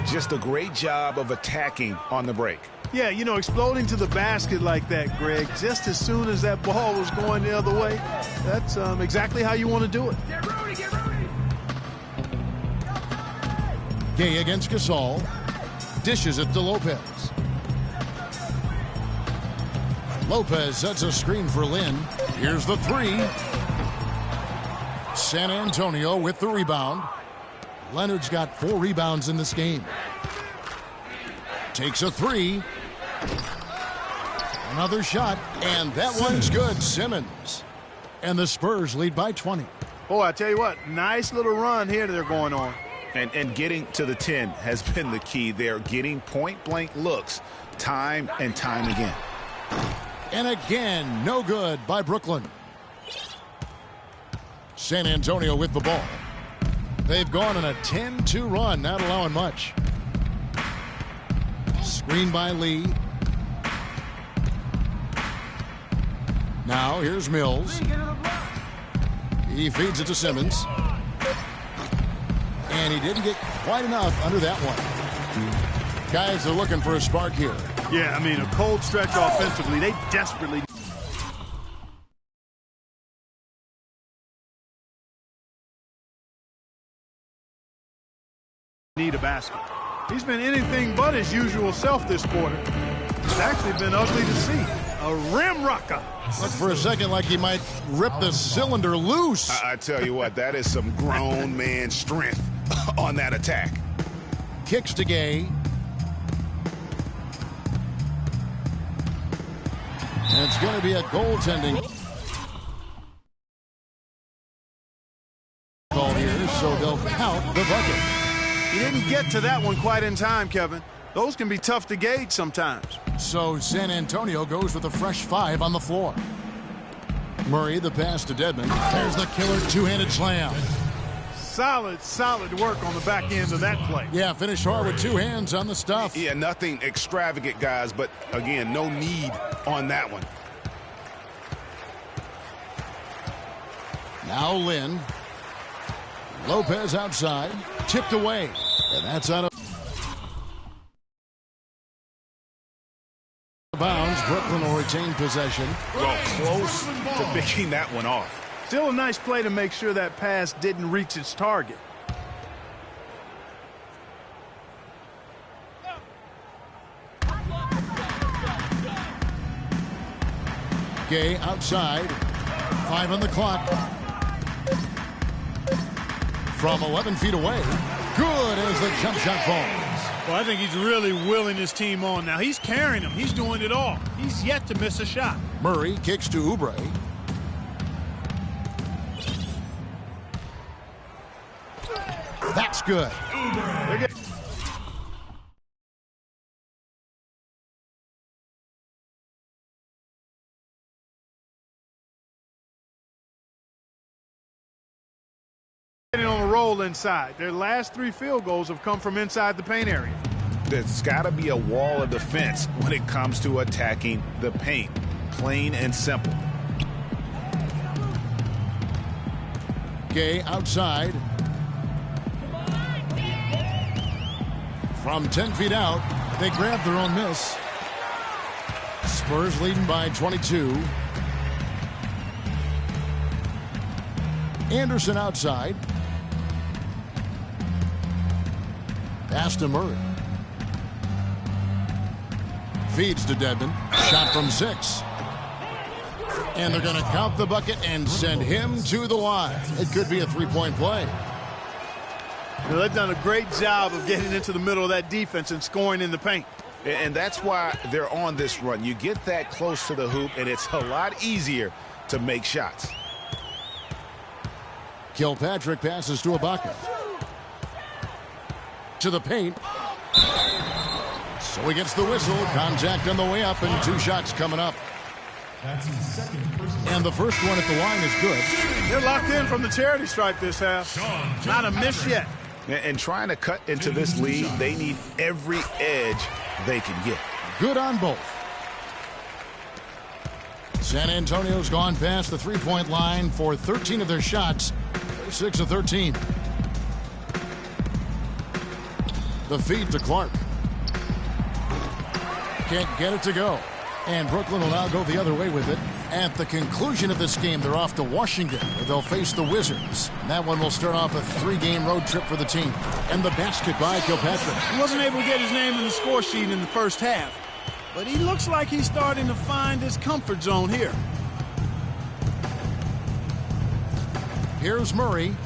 Just a great job of attacking on the break.
Yeah, you know, exploding to the basket like that, Greg, just as soon as that ball was going the other way, that's exactly how you want to do it.
Get Rudy, get Rudy.
Gay against Gasol. Dishes it to Lopez. Lopez sets a screen for Lynn. Here's the 3. San Antonio with the rebound. Leonard's got 4 rebounds in this game. Takes a 3. Another shot, and that one's good. Simmons. And the Spurs lead by 20.
Boy, I tell you what, nice little run here they're going on.
And getting to the 10 has been the key. They're getting point-blank looks time and time again.
And again, no good by Brooklyn. San Antonio with the ball. They've gone on a 10-2 run, not allowing much. Screen by Lee. Now here's Mills. He feeds it to Simmons. And he didn't get quite enough under that one. Guys are looking for a spark here.
Yeah, I mean, a cold stretch offensively. They desperately need a basket. He's been anything but his usual self this quarter. It's actually been ugly to see. A rim rocker.
Looked for a second like he might rip the cylinder loose.
I tell you what, that is some grown man strength on that attack.
Kicks to Gay. And it's going to be a goaltending call here, so they'll count the bucket.
He didn't get to that one quite in time, Kevin. Those can be tough to gauge sometimes.
So San Antonio goes with a fresh 5 on the floor. Murray, the pass to Dedmon. There's the killer two-handed slam.
Solid work on the back end of that play.
Yeah, finished hard with 2 hands on the stuff.
Yeah, nothing extravagant, guys, but again, no need on that one.
Now Lynn. Lopez outside. Tipped away. And that's out of bounds. Brooklyn will retain possession.
Well, close to picking that one off.
Still a nice play to make sure that pass didn't reach its target.
Gay outside. 5 on the clock. From 11 feet away. Good as the jump shot falls.
Well, I think he's really willing his team on. Now, he's carrying them. He's doing it all. He's yet to miss a shot.
Murray kicks to Oubre. That's good.
On a roll inside. Their last 3 field goals have come from inside the paint area.
There's got to be a wall of defense when it comes to attacking the paint. Plain and simple.
Gay outside. From 10 feet out, they grab their own miss. Spurs leading by 22. Anderson outside. Pass to Murray. Feeds to Dedmon. Shot from 6. And they're going to count the bucket and send him to the line. It could be a three-point play.
Well, they've done a great job of getting into the middle of that defense and scoring in the paint.
And that's why they're on this run. You get that close to the hoop, and it's a lot easier to make shots.
Kilpatrick passes to Ibaka. To the paint. So he gets the whistle. Contact on the way up, and 2 shots coming up. And the first one at the line is good.
They're locked in from the charity stripe this half. Not a miss yet.
And trying to cut into this lead, they need every edge they can get.
Good on both. San Antonio's gone past the three-point line for 13 of their shots. They're 6 of 13. The feed to Clark. Can't get it to go. And Brooklyn will now go the other way with it. At the conclusion of this game, they're off to Washington, where they'll face the Wizards. And that one will start off a 3-game road trip for the team. And the basket by Kilpatrick.
He wasn't able to get his name in the score sheet in the first half. But he looks like he's starting to find his comfort zone here.
Here's Murray.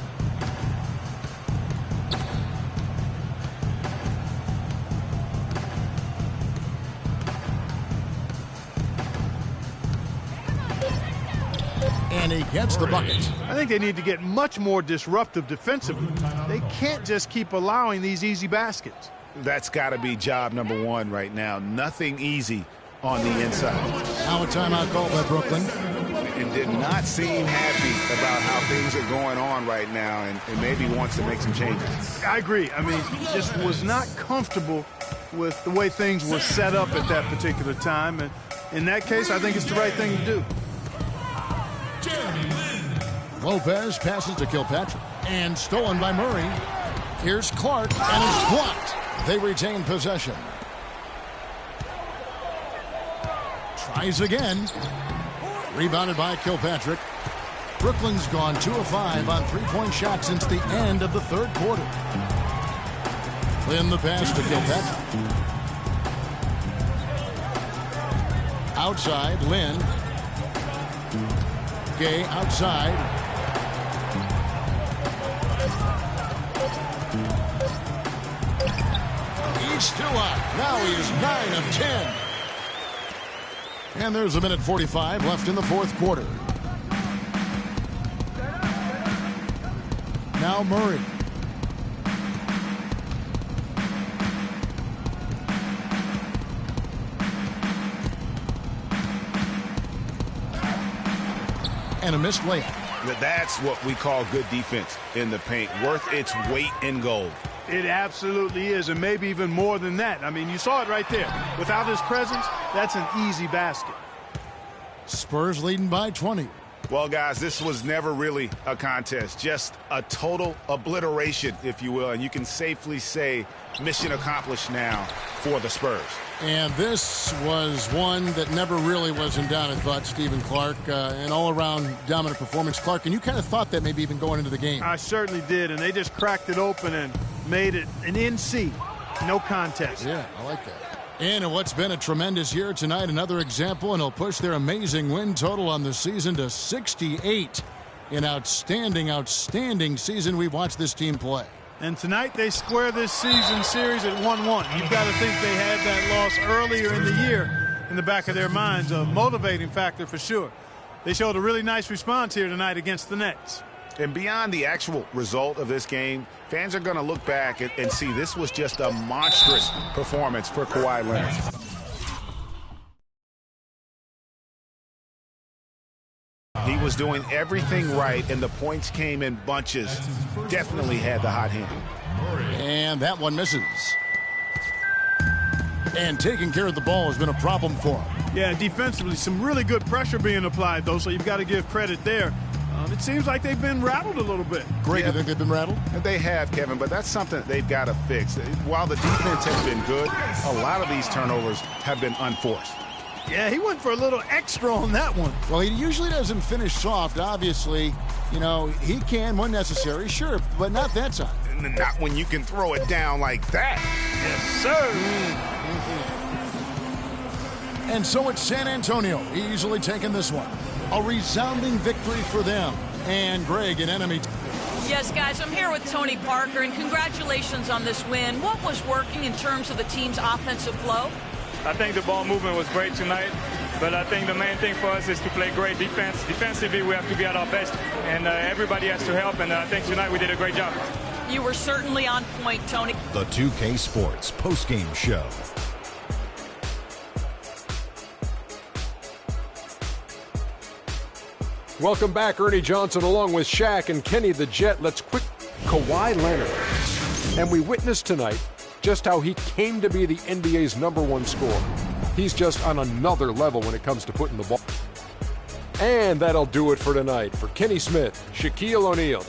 And he gets the bucket.
I think they need to get much more disruptive defensively. They can't just keep allowing these easy baskets.
That's got to be job number 1 right now. Nothing easy on the inside.
Now a timeout called by Brooklyn.
And did not seem happy about how things are going on right now, and maybe wants to make some changes.
I agree. I mean, he just was not comfortable with the way things were set up at that particular time. And in that case, I think it's the right thing to do.
Lopez passes to Kilpatrick. And stolen by Murray. Here's Clark, and it's blocked. They retain possession. Tries again. Rebounded by Kilpatrick. Brooklyn's gone 2 of 5 on three-point shots since the end of the third quarter. Then the pass to Kilpatrick. Outside, Lynn. Gay outside. He's still up. Now he is 9 of 10. And there's a minute 45 left in the fourth quarter. Now Murray. And a missed layup.
That's what we call good defense in the paint. Worth its weight in gold.
It absolutely is, and maybe even more than that. I mean, you saw it right there. Without his presence, that's an easy basket.
Spurs leading by 20.
Well, guys, this was never really a contest. Just a total obliteration, if you will. And you can safely say mission accomplished now for the Spurs.
And this was one that never really was in doubt, I thought, Stephen Clark. An all-around dominant performance, Clark. And you kind of thought that maybe even going into the game.
I certainly did, and they just cracked it open and made it an NC. No contest.
Yeah, I like that. And in what's been a tremendous year tonight, another example, and he'll push their amazing win total on the season to 68. An outstanding, outstanding season we've watched this team play.
And tonight they square this season series at 1-1. You've got to think they had that loss earlier in the year in the back of their minds, a motivating factor for sure. They showed a really nice response here tonight against the Nets.
And beyond the actual result of this game, fans are going to look back and see this was just a monstrous performance for Kawhi Leonard. He was doing everything right, and the points came in bunches. Definitely had the hot hand.
And that one misses. And taking care of the ball has been a problem for him.
Yeah, defensively, some really good pressure being applied, though, so you've got to give credit there. It seems like they've been rattled a little bit.
Greg, you think they've been rattled?
They have, Kevin, but that's something that they've got to fix. While the defense has been good, a lot of these turnovers have been unforced.
Yeah, he went for a little extra on that one.
Well, he usually doesn't finish soft, obviously. You know, he can when necessary, sure, but not that time.
Not when you can throw it down like that.
Yes, sir.
And so it's San Antonio easily taking this one. A resounding victory for them. And Greg, an enemy.
Yes, guys, I'm here with Tony Parker, and congratulations on this win. What was working in terms of the team's offensive flow?
I think the ball movement was great tonight, but I think the main thing for us is to play great defense. Defensively, we have to be at our best, and everybody has to help, and I think tonight we did a great job.
You were certainly on point, Tony.
The 2K Sports postgame show.
Welcome back, Ernie Johnson, along with Shaq and Kenny the Jet. Let's quick Kawhi Leonard. And we witnessed tonight just how he came to be the NBA's #1 scorer. He's just on another level when it comes to putting the ball. And that'll do it for tonight. For Kenny Smith, Shaquille O'Neal,